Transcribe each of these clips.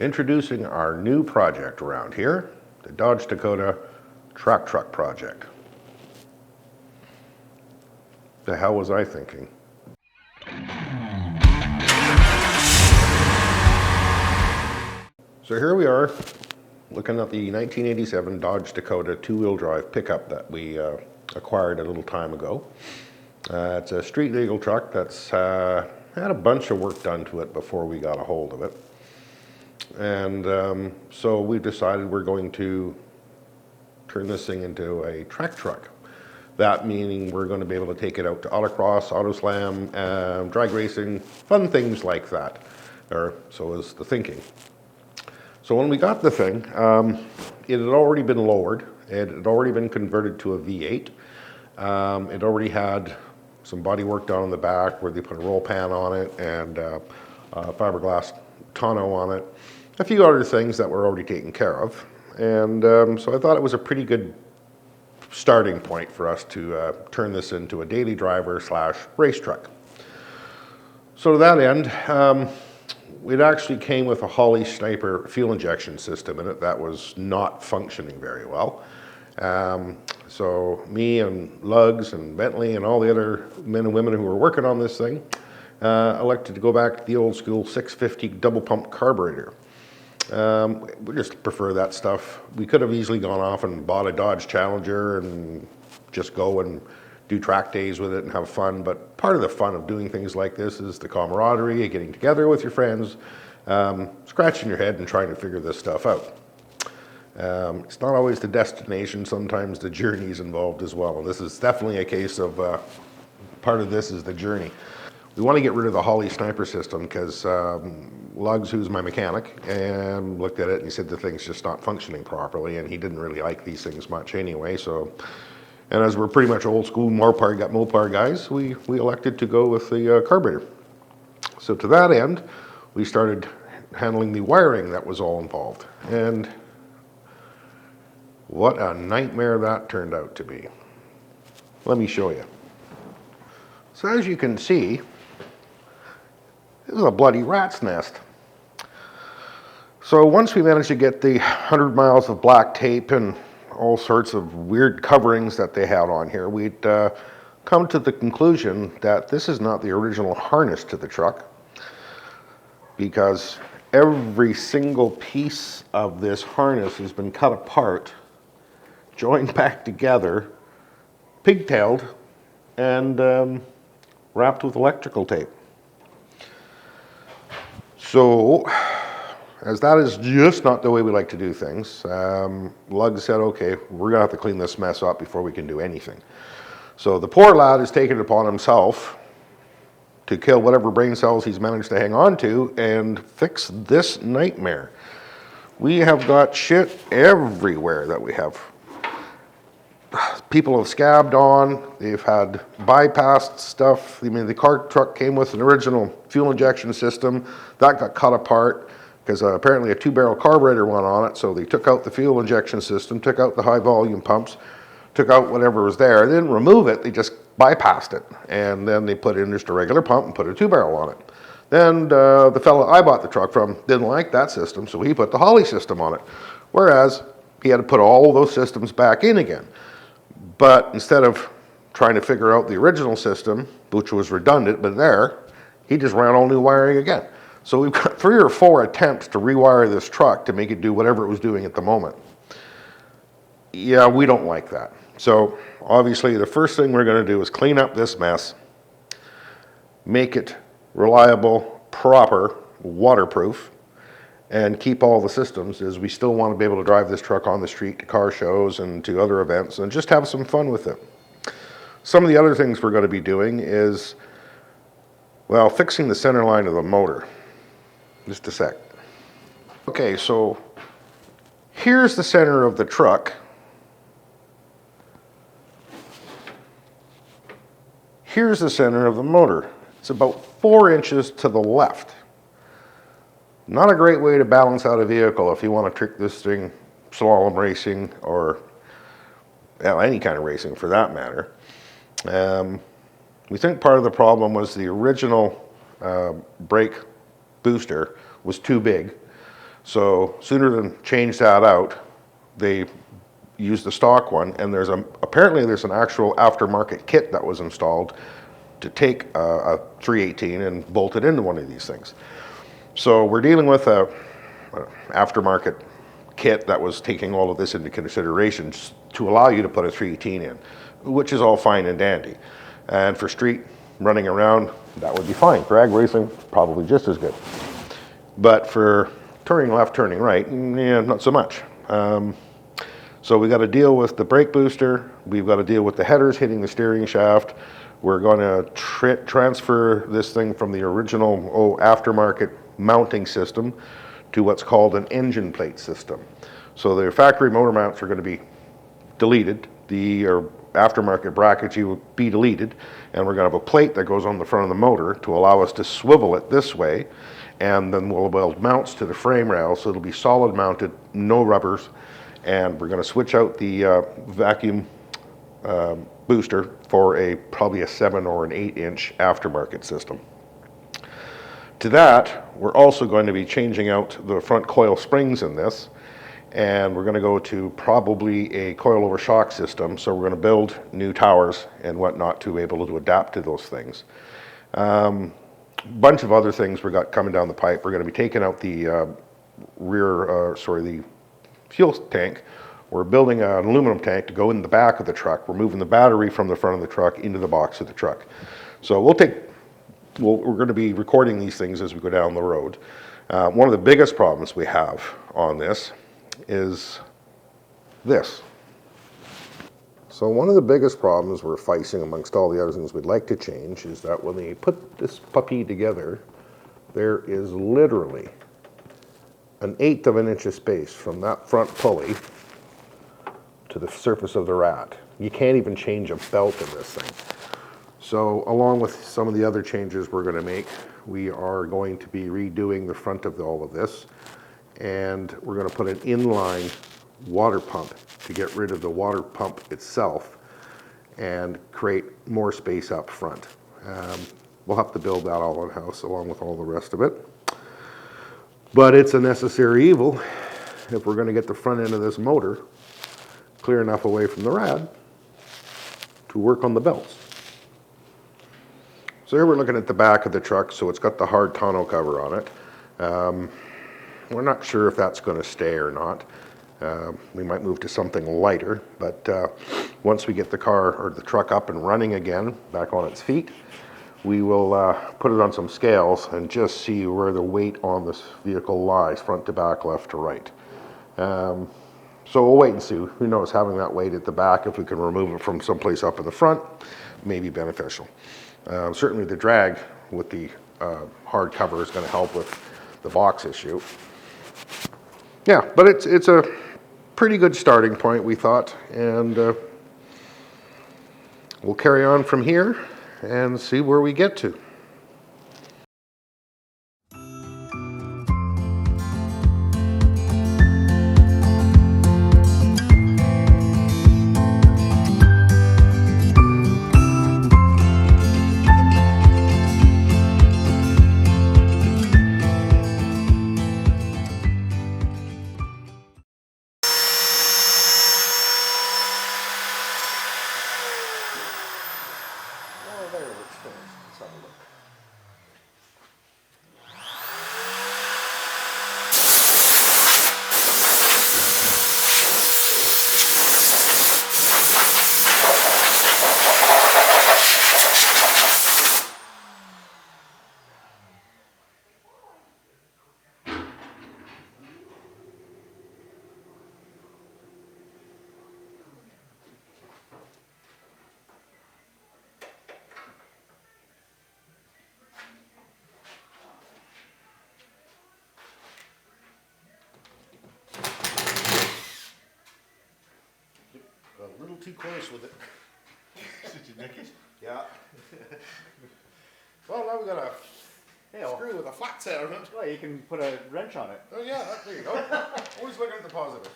Introducing our new project around here, the Dodge Dakota Track Truck Project. The hell was I thinking? So here we are, looking at the 1987 Dodge Dakota two-wheel drive pickup that we acquired a little time ago. It's a street legal truck that's had a bunch of work done to it before we got a hold of it. And so we decided we're going to turn this thing into a track truck. That meaning we're going to be able to take it out to autocross, auto slam, drag racing, fun things like that. Or so is the thinking. So when we got the thing, it had already been lowered. It had already been converted to a V8. It already had some body work done on the back where they put a roll pan on it and fiberglass tonneau on it. A few other things that were already taken care of. And so I thought it was a pretty good starting point for us to turn this into a daily driver / race truck. So to that end, it actually came with a Holley Sniper fuel injection system in it that was not functioning very well. So me and Lugs and Bentley and all the other men and women who were working on this thing elected to go back to the old school 650 double pump carburetor. We just prefer that stuff. We could have easily gone off and bought a Dodge Challenger and just go and do track days with it and have fun, but part of the fun of doing things like this is the camaraderie, getting together with your friends, scratching your head and trying to figure this stuff out. It's not always the destination, sometimes the journey is involved as well. And this is definitely a case of part of this is the journey. We want to get rid of the Holley Sniper system because Lugs, who's my mechanic, and looked at it and he said the thing's just not functioning properly, and he didn't really like these things much anyway. So, and as we're pretty much old school Mopar guys, we elected to go with the carburetor. So to that end, we started handling the wiring that was all involved. And what a nightmare that turned out to be. Let me show you. So as you can see, this is a bloody rat's nest. So once we managed to get the 100 miles of black tape and all sorts of weird coverings that they had on here, we'd come to the conclusion that this is not the original harness to the truck, because every single piece of this harness has been cut apart, joined back together, pigtailed, and wrapped with electrical tape. So, as that is just not the way we like to do things, Lug said, okay, we're gonna have to clean this mess up before we can do anything. So the poor lad has taken it upon himself to kill whatever brain cells he's managed to hang on to and fix this nightmare. We have got shit everywhere that we have. People have scabbed on, they've had bypassed stuff. I mean, the car truck came with an original fuel injection system. That got cut apart because apparently a 2-barrel carburetor went on it, so they took out the fuel injection system, took out the high volume pumps, took out whatever was there. They didn't remove it, they just bypassed it. And then they put in just a regular pump and put a 2-barrel on it. Then the fellow I bought the truck from didn't like that system, so he put the Holley system on it. Whereas he had to put all those systems back in again. But instead of trying to figure out the original system, which was redundant, but there, he just ran all new wiring again. So we've got 3 or 4 attempts to rewire this truck to make it do whatever it was doing at the moment. Yeah, we don't like that. So obviously the first thing we're going to do is clean up this mess, make it reliable, proper, waterproof, and keep all the systems, as we still want to be able to drive this truck on the street to car shows and to other events and just have some fun with it. Some of the other things we're going to be doing is, well, fixing the center line of the motor. Just a sec. Okay, so here's the center of the truck. Here's the center of the motor. It's about 4 inches to the left. Not a great way to balance out a vehicle if you want to trick this thing slalom racing or any kind of racing for that matter. We think part of the problem was the original brake booster was too big. So sooner than change that out, they use the stock one, and apparently there's an actual aftermarket kit that was installed to take a 318 and bolt it into one of these things. So we're dealing with a aftermarket kit that was taking all of this into consideration to allow you to put a 318 in, which is all fine and dandy. And for street running around, that would be fine. Drag racing, probably just as good. But for turning left, turning right, yeah, not so much. So we got to deal with the brake booster. We've got to deal with the headers hitting the steering shaft. We're going to transfer this thing from the original aftermarket mounting system to what's called an engine plate system. So the factory motor mounts are going to be deleted. The aftermarket brackets will be deleted, and we're going to have a plate that goes on the front of the motor to allow us to swivel it this way, and then we'll weld mounts to the frame rail, so it'll be solid mounted, no rubbers. And we're going to switch out the vacuum booster for probably a 7 or an 8-inch aftermarket system. To that, we're also going to be changing out the front coil springs in this, and we're going to go to probably a coilover shock system. So we're going to build new towers and whatnot to be able to adapt to those things. Bunch of other things we got coming down the pipe. We're going to be taking out the the fuel tank. We're building an aluminum tank to go in the back of the truck. We're moving the battery from the front of the truck into the box of the truck. So we're going to be recording these things as we go down the road. One of the biggest problems we have on this is this. So one of the biggest problems we're facing, amongst all the other things we'd like to change, is that when they put this puppy together, there is literally an 1/8 of an inch of space from that front pulley to the surface of the rat. You can't even change a belt in this thing. So along with some of the other changes we're going to make, we are going to be redoing the front of all of this, and we're going to put an inline water pump to get rid of the water pump itself and create more space up front. We'll have to build that all in-house along with all the rest of it. But it's a necessary evil if we're going to get the front end of this motor clear enough away from the rad to work on the belts. So here we're looking at the back of the truck, so it's got the hard tonneau cover on it. We're not sure if that's going to stay or not. We might move to something lighter, but once we get the car or the truck up and running again, back on its feet, we will put it on some scales and just see where the weight on this vehicle lies, front to back, left to right. So we'll wait and see. Who knows, having that weight at the back, if we can remove it from someplace up in the front, may be beneficial. Certainly the drag with the hard cover is going to help with the box issue. Yeah, but it's a pretty good starting point, we thought, and we'll carry on from here and see where we get to. A little too close with it. Did you nick it? Yeah. Well, now we got a screw with a flat set on it. Well, you can put a wrench on it. Oh yeah, there you go. Always looking at the positive.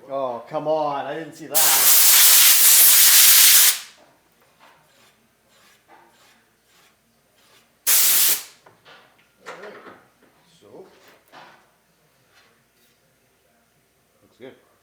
Oh, come on. I didn't see that. Looks good.